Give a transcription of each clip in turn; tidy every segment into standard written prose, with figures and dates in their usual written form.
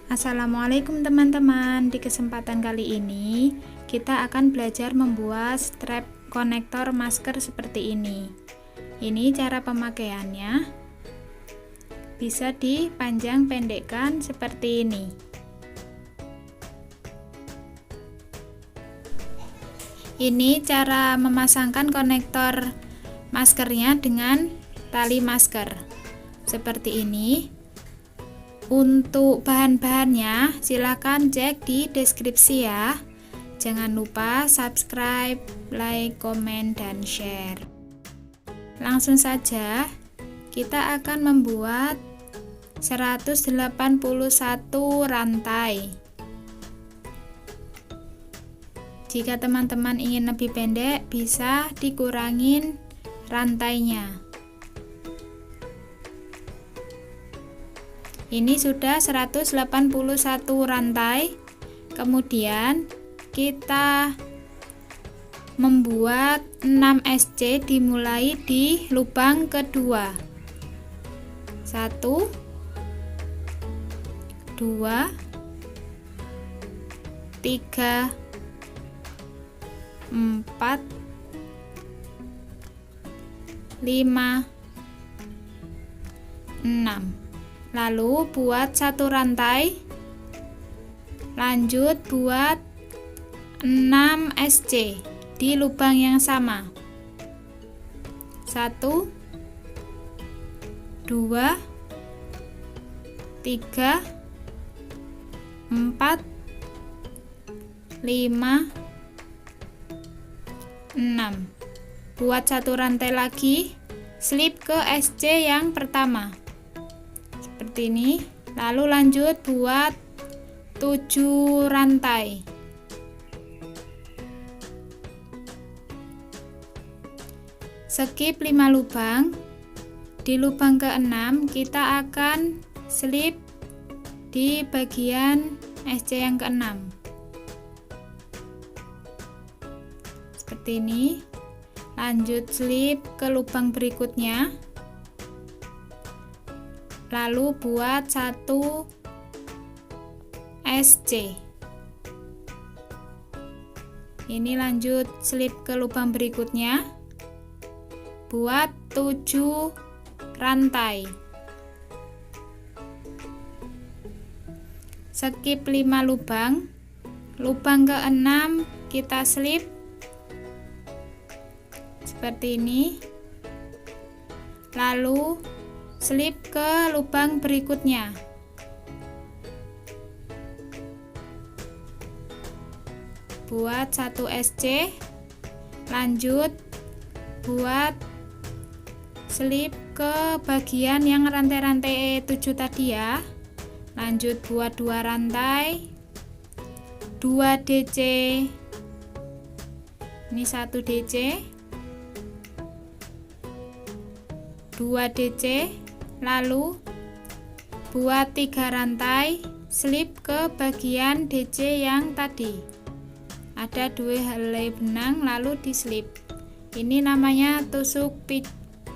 Assalamualaikum teman-teman. Di kesempatan kali ini kita akan belajar membuat strap konektor masker seperti ini. Ini cara pemakaiannya. Bisa dipanjang pendekkan seperti ini. Ini cara memasangkan konektor maskernya dengan tali masker. Seperti ini. Untuk bahan-bahannya silahkan cek di deskripsi ya. Jangan lupa subscribe, like, komen, dan share. Langsung saja kita akan membuat 181 rantai. Jika teman-teman ingin lebih pendek, bisa dikurangin rantainya. Ini sudah 181 rantai. Kemudian kita membuat 6 SC dimulai di lubang kedua. 1 2 3 4 5 6. Lalu buat satu rantai, lanjut buat 6 SC di lubang yang sama. 1 2 3 4 5 6. Buat satu rantai lagi, slip ke SC yang pertama seperti ini, lalu lanjut buat 7 rantai. Skip 5 lubang. Di lubang ke-6 kita akan slip di bagian SC yang ke-6 seperti ini. Lanjut slip ke lubang berikutnya, lalu buat 1 SC. Ini lanjut slip ke lubang berikutnya, buat 7 rantai. Skip 5 lubang. Lubang ke-6 kita slip seperti ini, lalu slip ke lubang berikutnya. Buat 1 SC, lanjut buat slip ke bagian yang rantai-rantai 7 tadi ya. Lanjut buat 2 rantai, 2 DC. Ini 1 DC, 2 DC, lalu buat 3 rantai, slip ke bagian DC yang tadi. Ada 2 helai benang lalu dislip. Ini namanya tusuk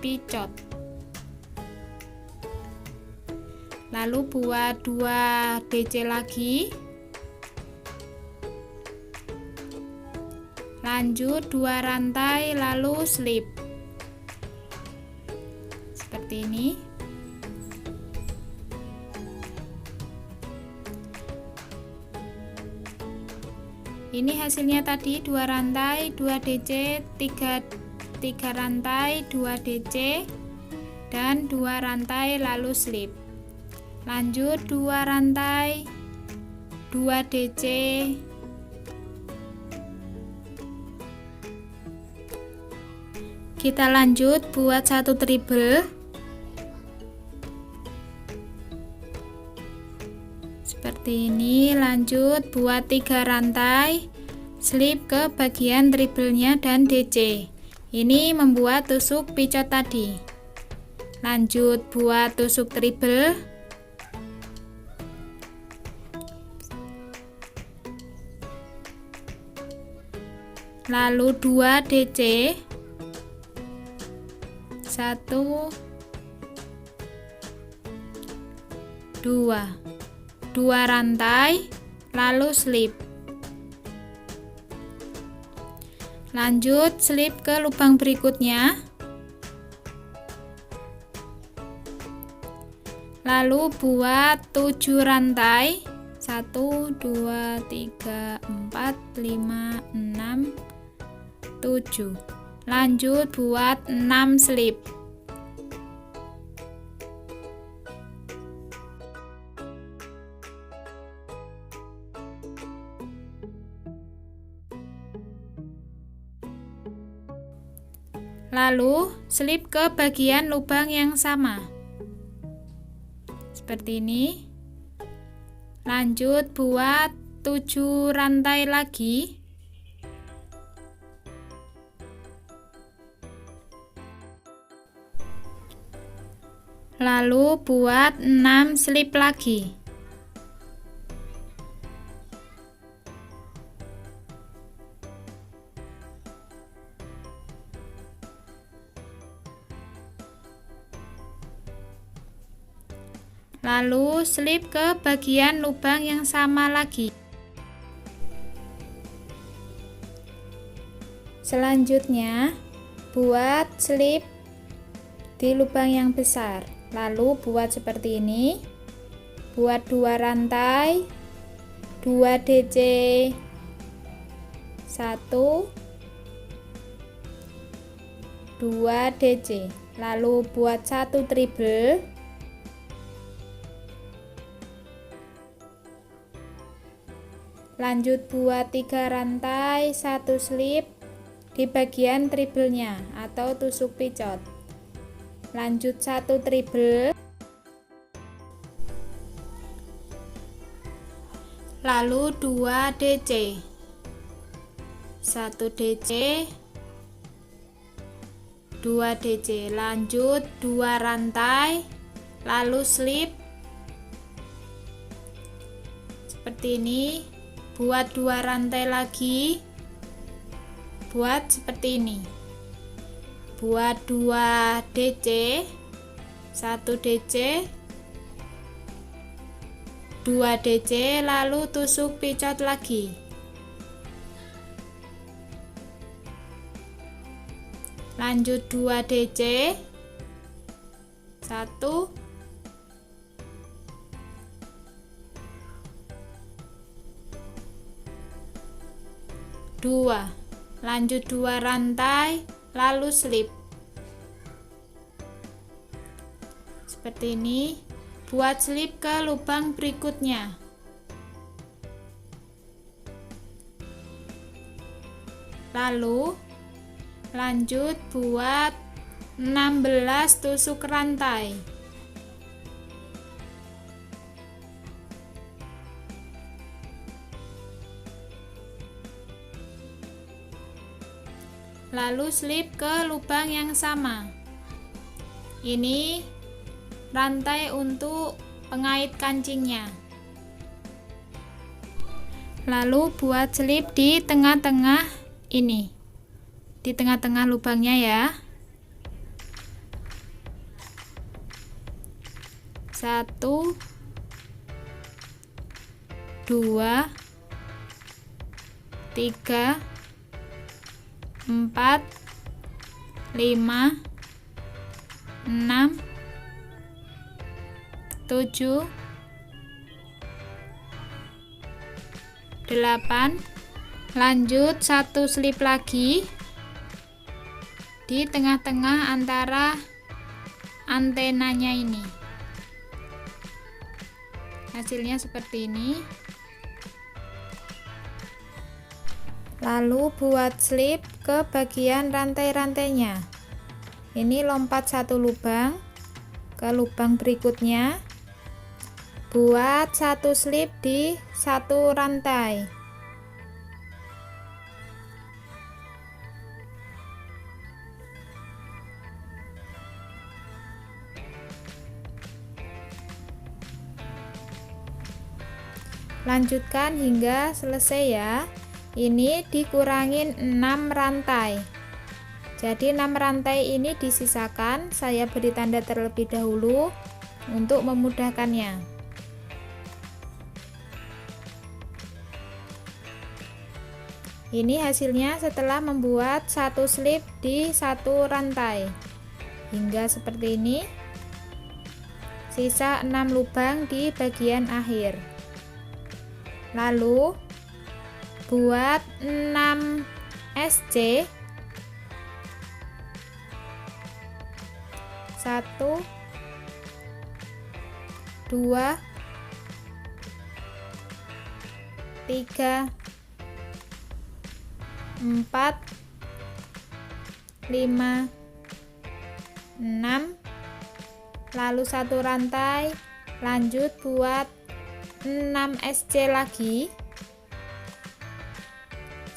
picot. Lalu buat 2 DC lagi. Lanjut 2 rantai lalu slip. Seperti ini. Ini hasilnya tadi 2 rantai, 2 DC, 3 rantai, 2 DC, dan 2 rantai lalu slip. Lanjut 2 rantai, 2 DC, kita lanjut buat 1 treble seperti ini. Lanjut buat 3 rantai, slip ke bagian treble-nya dan DC. Ini membuat tusuk picot tadi. Lanjut buat tusuk treble, lalu 2 DC, 1 2 2 rantai, lalu slip. Lanjut slip ke lubang berikutnya. Lalu buat 7 rantai. 1 2 3 4 5 6 7. Lanjut buat 6 slip. Lalu slip ke bagian lubang yang sama seperti ini. Lanjut buat 7 rantai lagi. Lalu buat 6 slip lagi. Lalu slip ke bagian lubang yang sama lagi. Selanjutnya buat slip di lubang yang besar. Lalu buat seperti ini. Buat 2 rantai, 2 DC, 1, 2 DC. Lalu buat 1 triple. Lanjut buat 3 rantai, 1 slip di bagian triplenya atau tusuk picot. Lanjut 1 triple. Lalu 2 DC. 1 DC, 2 DC. Lanjut 2 rantai, lalu slip seperti ini. Buat 2 rantai lagi, buat seperti ini. Buat 2 DC, 1 DC, 2 DC, lalu tusuk picot lagi. Lanjut 2 DC, 1, 2. Lanjut 2 rantai, lalu slip seperti ini. Buat slip ke lubang berikutnya. Lalu lanjut buat 16 tusuk rantai. Lalu slip ke lubang yang sama. Ini rantai untuk pengait kancingnya. Lalu buat slip di tengah-tengah ini, di tengah-tengah lubangnya ya. 1, 2, 3, 4, 5, 6, 7, 8. Lanjut 1 slip lagi di tengah-tengah antara antenanya ini. Hasilnya seperti ini. Lalu buat slip ke bagian rantai-rantainya. Ini lompat 1 lubang ke lubang berikutnya. Buat 1 slip di 1 rantai. Lanjutkan hingga selesai ya. Ini dikurangin 6 rantai. Jadi 6 rantai ini disisakan, saya beri tanda terlebih dahulu untuk memudahkannya. Ini hasilnya setelah membuat satu slip di satu rantai hingga seperti ini. Sisa 6 lubang di bagian akhir. Lalu buat 6 SC. 1 2 3 4 5 6, lalu satu rantai, lanjut buat 6 SC lagi.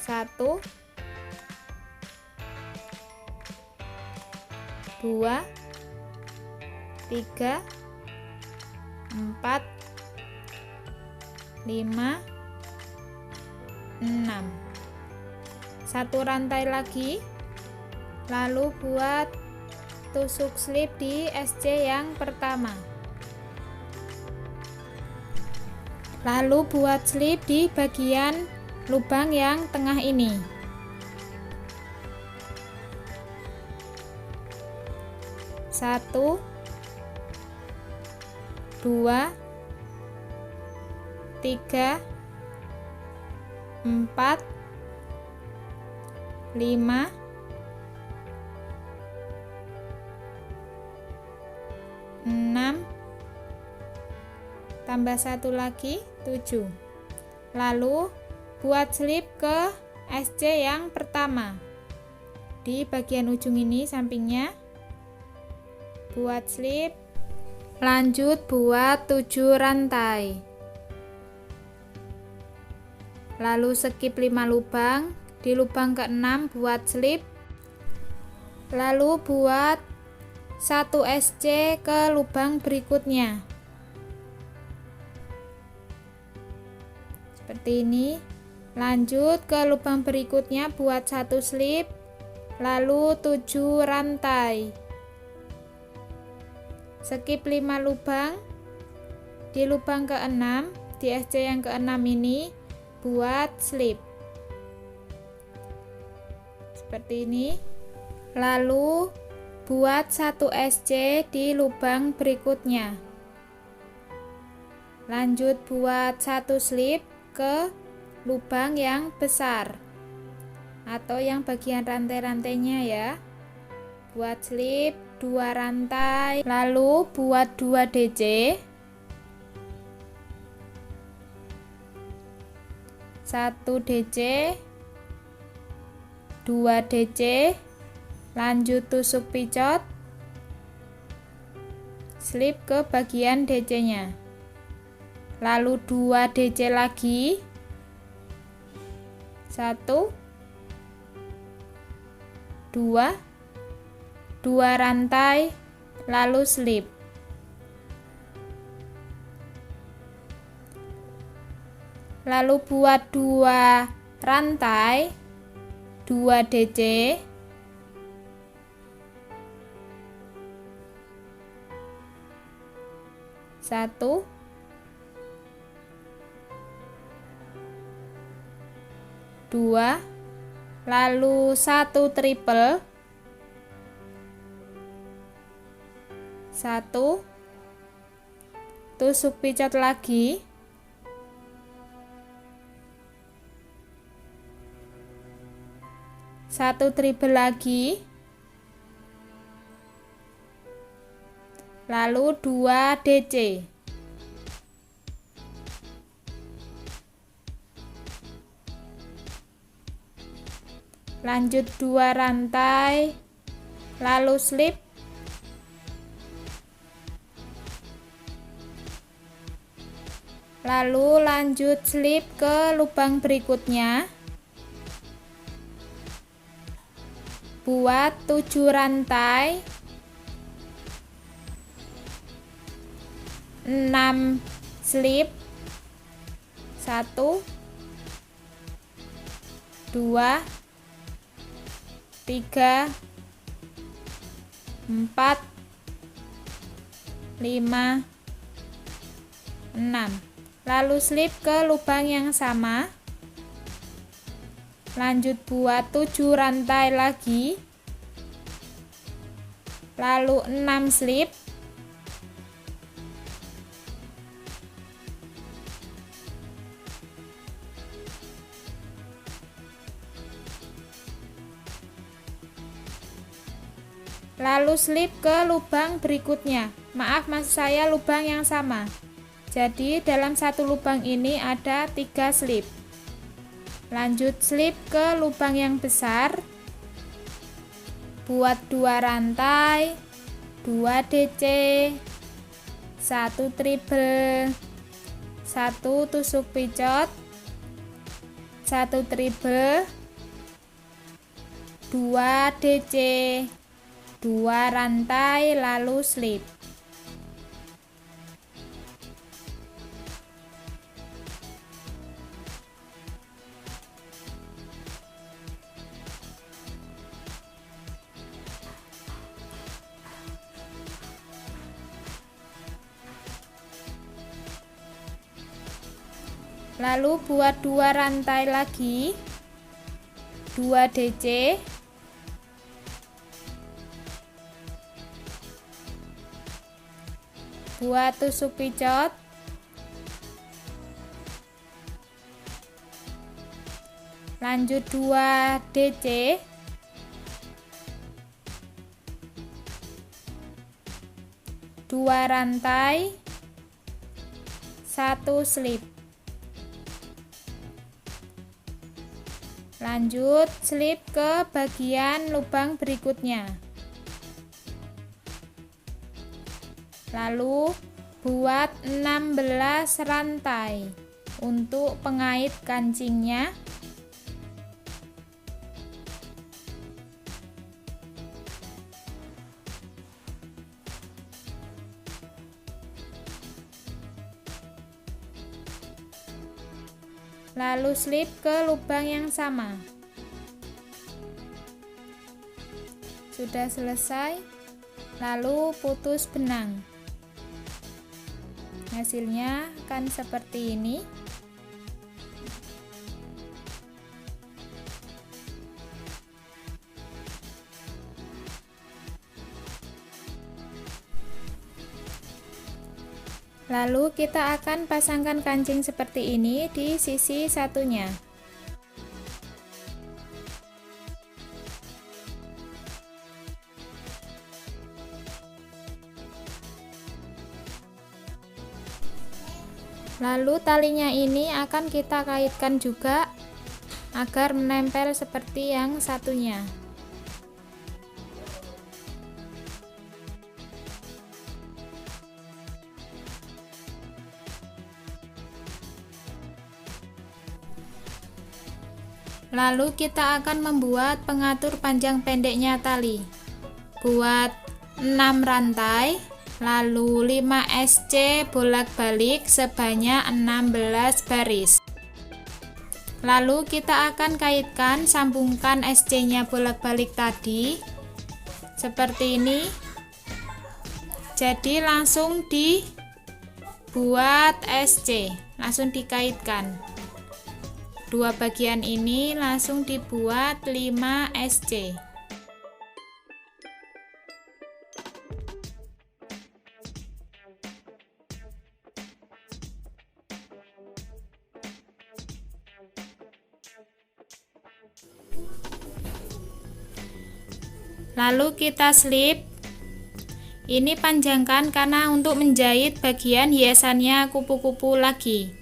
1 2 3 4 5 6, satu rantai lagi, lalu buat tusuk slip di SC yang pertama, lalu buat slip di bagian lubang yang tengah ini. 1 2 3 4 5 6, tambah satu lagi 7. Lalu buat slip ke SC yang pertama di bagian ujung ini, sampingnya buat slip, lanjut buat 7 rantai, lalu skip 5 lubang, di lubang ke-6 buat slip, lalu buat 1 SC ke lubang berikutnya seperti ini. Lanjut ke lubang berikutnya buat 1 slip, lalu 7 rantai, skip 5 lubang, di lubang ke-6 di SC yang ke-6 ini buat slip seperti ini, lalu buat 1 SC di lubang berikutnya, lanjut buat 1 slip ke lubang yang besar atau yang bagian rantai-rantainya ya. Buat slip 2 rantai, lalu buat 2 DC, 1 DC, 2 DC, lanjut tusuk picot, slip ke bagian DC nya, lalu 2 DC lagi, 1 2 rantai, lalu slip, lalu buat 2 rantai, 2 DC, 1 2, lalu 1 triple, 1 tusuk picot lagi, 1 triple lagi, lalu 2 DC, lanjut 2 rantai, lalu slip, lalu lanjut slip ke lubang berikutnya, buat 7 rantai, 6 slip, 1 2 3 4 5 6, lalu slip ke lubang yang sama, Lanjut buat 7 rantai lagi, lalu 6 slip, lalu slip ke lubang berikutnya. Maaf, maksud saya lubang yang sama. Jadi dalam satu lubang ini ada 3 slip. Lanjut slip ke lubang yang besar, buat 2 rantai, 2 DC, 1 triple, 1 tusuk picot, 1 triple, 2 DC, 2 rantai, lalu slip. Lalu buat 2 rantai lagi, 2 DC, buat tusuk picot, lanjut 2 DC, 2 rantai, 1 slip. Lanjut slip ke bagian lubang berikutnya. Lalu buat 16 rantai untuk pengait kancingnya. Lalu slip ke lubang yang sama. Sudah selesai, lalu putus benang. Hasilnya akan seperti ini. Lalu kita akan pasangkan kancing seperti ini di sisi satunya. Lalu talinya ini akan kita kaitkan juga agar menempel seperti yang satunya. Lalu kita akan membuat pengatur panjang pendeknya tali. Buat 6 rantai, lalu 5 SC bolak-balik sebanyak 16 baris. Lalu kita akan kaitkan, sambungkan SC-nya bolak-balik tadi seperti ini. Jadi langsung dibuat SC, langsung dikaitkan. Dua bagian ini langsung dibuat 5 SC. Lalu kita slip. Ini panjangkan karena untuk menjahit bagian hiasannya kupu-kupu lagi.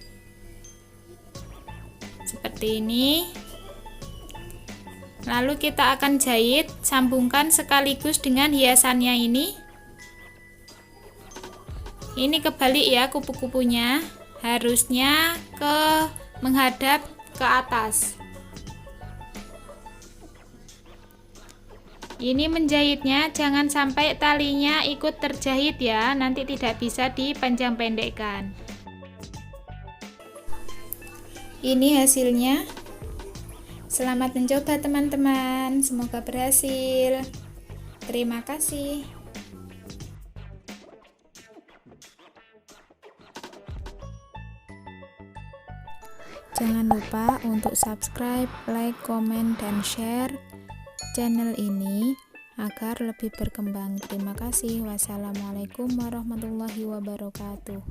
Seperti ini. Lalu kita akan jahit, sambungkan sekaligus dengan hiasannya ini. Ini kebalik ya kupu-kupunya, harusnya menghadap ke atas. Ini menjahitnya jangan sampai talinya ikut terjahit ya, nanti tidak bisa dipanjang pendekkan. Ini hasilnya. Selamat mencoba teman-teman, semoga berhasil. Terima kasih. Jangan lupa untuk subscribe, like, komen, dan share channel ini agar lebih berkembang. Terima kasih. Wassalamualaikum warahmatullahi wabarakatuh.